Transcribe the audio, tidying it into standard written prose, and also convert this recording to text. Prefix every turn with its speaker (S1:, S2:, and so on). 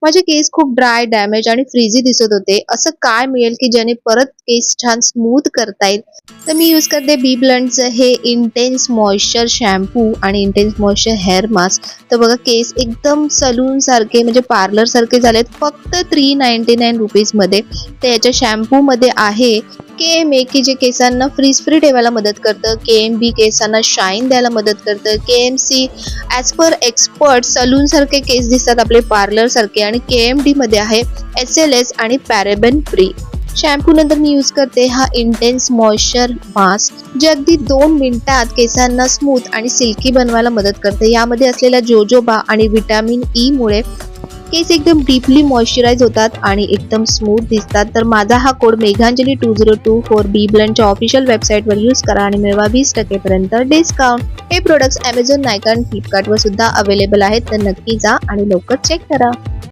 S1: माझे केस खूप dry, damage आणि फ्रीझी दिसत होते. असं काय मिळेल की ज्याने परत केस छान स्मूथ करता येईल? तर मी यूज करते बी ब्लंटचं हे इंटेन्स मॉइश्चर शॅम्पू आणि इंटेन्स मॉइश्चर हेअर मास्क. तर बघा केस एकदम सलून सारखे म्हणजे पार्लर सारखे झालेत फक्त 399 रुपीजमध्ये. तर याच्या शॅम्पूमध्ये आहे KMA की जे केसांना फ्रीज फ्री ठेवायला मदत करतं, KMB केसांना शाईन द्यायला मदत करतं, KMC as per expert salon सारखे केस दिसतात आपले पार्लर सारखे, आणि KMD मध्ये आहे SLS आणि पॅरेबेन फ्री. शॅम्पू नंतर मी यूज करते हा इंटेन्स मॉइश्चर मास्क, जे अगदी 2 मिनिटात केसांना स्मूथ आणि सिल्की बनवायला मदत करते. यामध्ये असलेल्या जोजोबा आणि विटॅमिन ई मुळे केस एकदम डीपली मॉइश्चराइज होतात आणि एकदम स्मूथ दिसतात. तर माझा हा कोड मेघांजली 2024 बी ब्लंटच्या ऑफिशियल वेबसाईटवर यूज करा आणि मिळवा 20% पर्यंत डिस्काउंट. हे प्रोडक्ट्स Amazon, नायका आणि फ्लिपकार्टवर सुद्धा अवेलेबल आहेत. तर नक्की जा आणि लवकर चेक करा.